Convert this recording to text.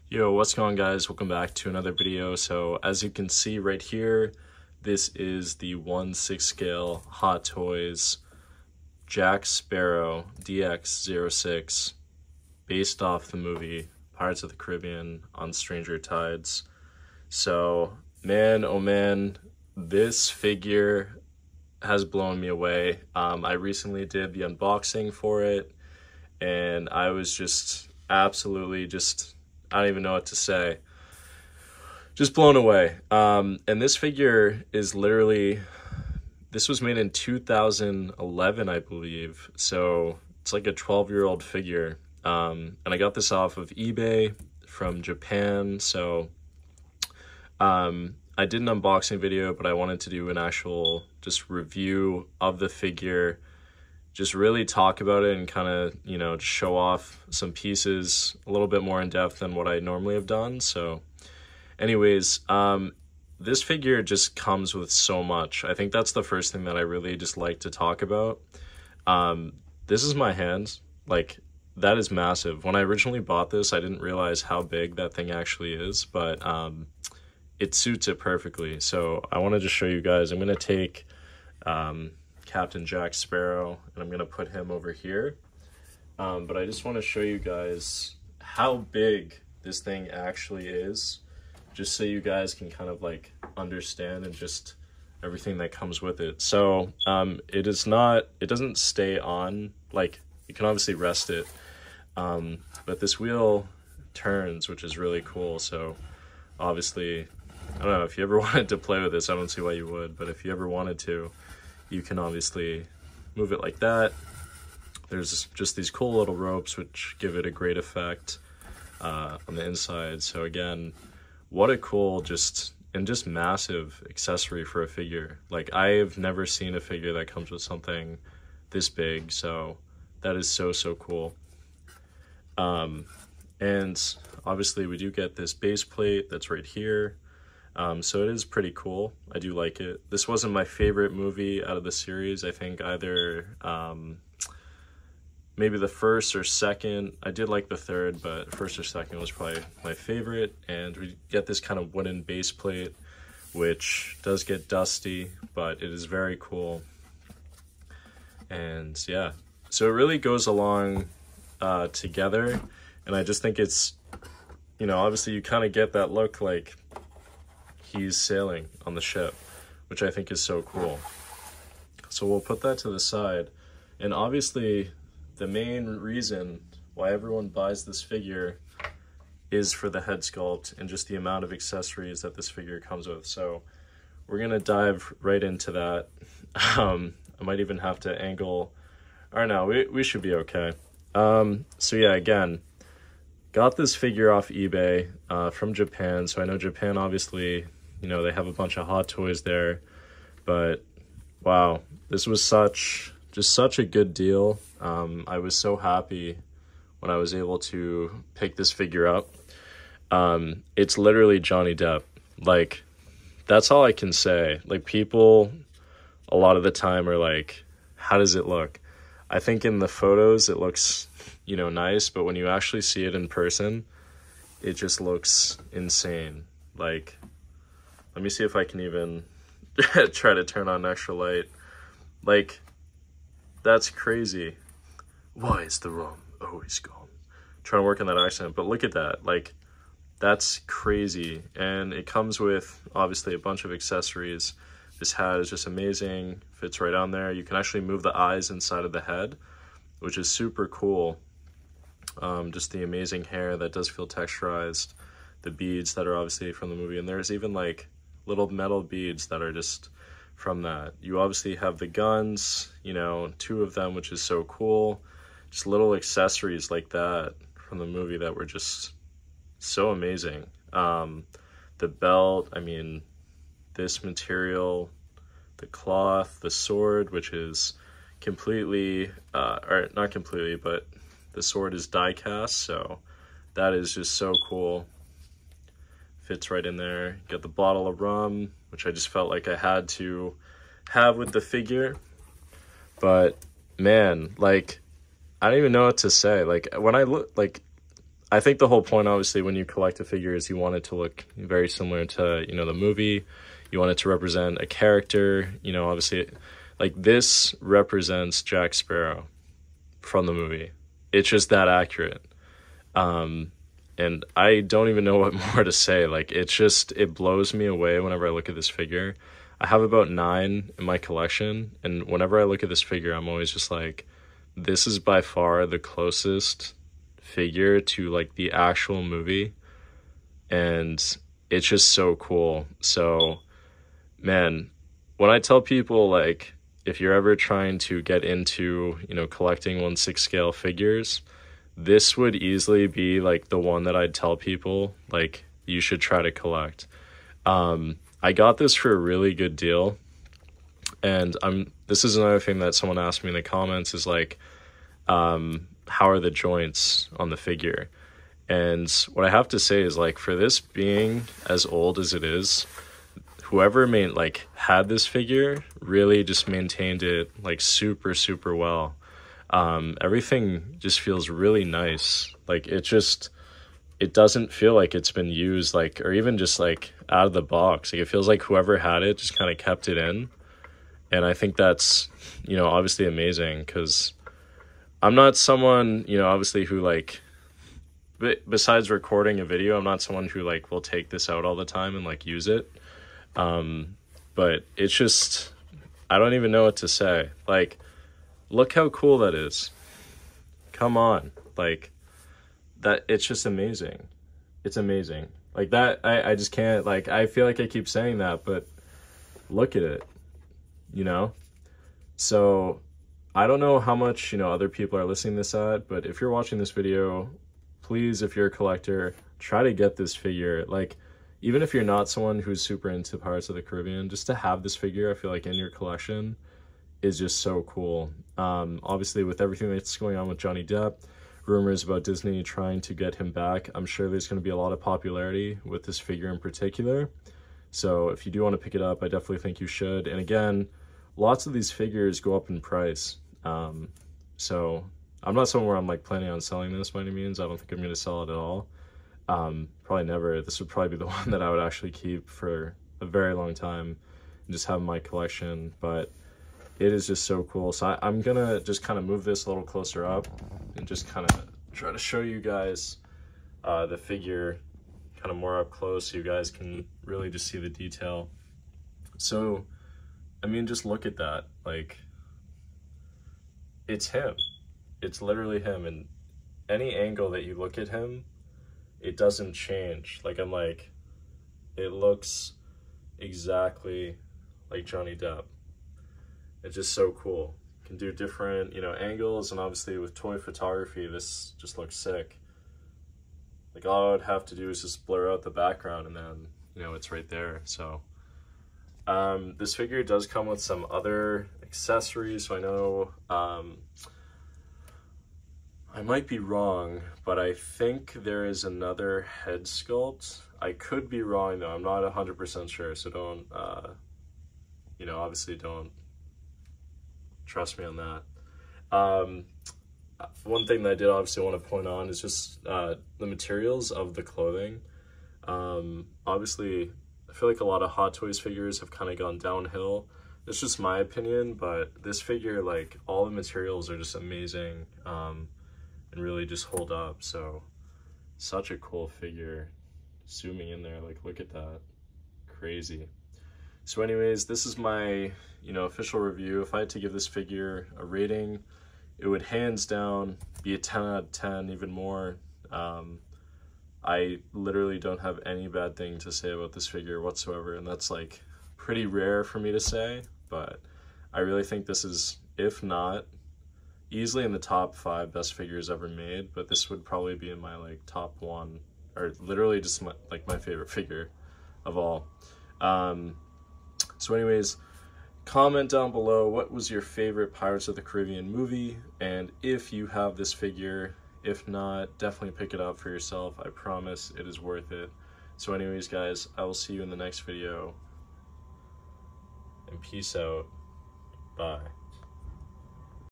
Yo, what's going on, guys? Welcome back to another video. So as you can see right here, this is the 1/6 scale Hot Toys Jack Sparrow DX06 based off the movie Pirates of the Caribbean on Stranger Tides. So man, oh man, this figure has blown me away. I recently did the unboxing for it and I was just absolutely I don't even know what to say. Just blown away. And this figure is literally, this was made in 2011, I believe. So it's like a 12-year-old figure. And I got this off of eBay from Japan. So I did an unboxing video, but I wanted to do an actual just review of the figure, just really talk about it and kind of, you know, just show off some pieces a little bit more in depth than what I normally have done. So anyways, this figure just comes with so much. I think that's the first thing that I really just like to talk about. This is my hand. Like, that is massive. When I originally bought this, I didn't realize how big that thing actually is, but it suits it perfectly. So I want to just show you guys. I'm going to take Captain Jack Sparrow and I'm going to put him over here. But I just want to show you guys how big this thing actually is, just so you guys can kind of like understand and just everything that comes with it. So it doesn't stay on, like, you can obviously rest it, but this wheel turns, which is really cool. So obviously, I don't know, if you ever wanted to play with this, I don't see why you would, but if you ever wanted to, you can obviously move it like that. There's just these cool little ropes which give it a great effect on the inside. So again, what a cool just massive accessory for a figure. Like, I've never seen a figure that comes with something this big, so that is so cool. And obviously we do get this base plate that's right here. So it is pretty cool. I do like it. This wasn't my favorite movie out of the series. I think either maybe the first or second. I did like the third, but first or second was probably my favorite. And we get this kind of wooden base plate, which does get dusty, but it is very cool. And yeah, so it really goes along together. And I just think it's, you know, obviously you kind of get that look like he's sailing on the ship, which I think is so cool. So we'll put that to the side. And obviously the main reason why everyone buys this figure is for the head sculpt and just the amount of accessories that this figure comes with. So we're gonna dive right into that. I might even have to angle, or no, we should be okay. So yeah, again, got this figure off eBay from Japan. So I know Japan, obviously, you know, they have a bunch of Hot Toys there, but wow, this was just such a good deal. I was so happy when I was able to pick this figure up. It's literally Johnny Depp. Like, that's all I can say. Like, people a lot of the time are like, how does it look? I think in the photos it looks, you know, nice, but when you actually see it in person, it just looks insane. Like, let me see if I can even try to turn on extra light. Like, that's crazy. Why is the rum always gone? Trying to work on that accent, but look at that. Like, that's crazy. And it comes with, obviously, a bunch of accessories. This hat is just amazing. Fits right on there. You can actually move the eyes inside of the head, which is super cool. Just the amazing hair that does feel texturized. The beads that are obviously from the movie. And there's even like little metal beads that are just from that. You obviously have the guns, you know, 2 of them, which is so cool. Just little accessories like that from the movie that were just so amazing. The belt, I mean, this material, the cloth, the sword, which is completely, or not completely, but the sword is die cast, so that is just so cool. Fits right in there. Got the bottle of rum, which I just felt like I had to have with the figure. But man, like, I don't even know what to say. Like, when I look, like, I think the whole point, obviously, when you collect a figure is you want it to look very similar to, you know, the movie. You want it to represent a character, you know, obviously, like this represents Jack Sparrow from the movie. It's just that accurate. And I don't even know what more to say. Like, it blows me away whenever I look at this figure. I have about 9 in my collection, and whenever I look at this figure, I'm always just like, this is by far the closest figure to, like, the actual movie, and it's just so cool. So, man, when I tell people, like, if you're ever trying to get into, you know, collecting 1/6 scale figures, this would easily be, like, the one that I'd tell people, like, you should try to collect. I got this for a really good deal, and this is another thing that someone asked me in the comments is, like, how are the joints on the figure? And what I have to say is, like, for this being as old as it is, whoever had this figure really just maintained it, like, super, super well. Everything just feels really nice. Like, it doesn't feel like it's been used, like, or even just, like, out of the box. Like, it feels like whoever had it just kind of kept it in. And I think that's, you know, obviously amazing, because I'm not someone, you know, obviously who, like, besides recording a video, I'm not someone who, like, will take this out all the time and, like, use it. But it's just, I don't even know what to say. Like, look how cool that is. Come on. Like, that, it's just amazing. It's amazing. Like, that, I just can't, like, I feel like I keep saying that, but look at it, you know? So, I don't know how much, you know, other people are listening to this at, but if you're watching this video, please, if you're a collector, try to get this figure. Like, even if you're not someone who's super into Pirates of the Caribbean, just to have this figure, I feel like, in your collection is just so cool. Obviously, with everything that's going on with Johnny Depp, rumors about Disney trying to get him back, I'm sure there's going to be a lot of popularity with this figure in particular. So if you do want to pick it up, I definitely think you should. And again, lots of these figures go up in price. So I'm not someone where I'm, like, planning on selling this by any means. I don't think I'm going to sell it at all. Probably never. This would probably be the one that I would actually keep for a very long time and just have in my collection. But it is just so cool. So I'm gonna just kind of move this a little closer up and just kind of try to show you guys the figure kind of more up close, so you guys can really just see the detail. So, I mean, just look at that. Like, it's him. It's literally him. And any angle that you look at him, it doesn't change. Like, I'm like, it looks exactly like Johnny Depp. It's just so cool. You can do different, you know, angles, and obviously with toy photography, this just looks sick. Like, all I would have to do is just blur out the background, and then, you know, it's right there. So, this figure does come with some other accessories. So I know, I might be wrong, but I think there is another head sculpt. I could be wrong, though. I'm not 100% sure, so don't, you know, obviously don't trust me on that. One thing that I did obviously want to point on is just the materials of the clothing. Obviously, I feel like a lot of Hot Toys figures have kind of gone downhill. It's just my opinion, but this figure, like, all the materials are just amazing, and really just hold up. So, such a cool figure. Zooming in there, like, look at that. Crazy. So anyways, this is my, you know, official review. If I had to give this figure a rating, it would hands down be a 10 out of 10, even more. I literally don't have any bad thing to say about this figure whatsoever, and that's, like, pretty rare for me to say, but I really think this is, if not, easily in the top 5 best figures ever made, but this would probably be in my, like, top 1, or literally just my, like, my favorite figure of all. So anyways, comment down below what was your favorite Pirates of the Caribbean movie, and if you have this figure. If not, definitely pick it up for yourself. I promise it is worth it. So anyways, guys, I will see you in the next video, and peace out. Bye.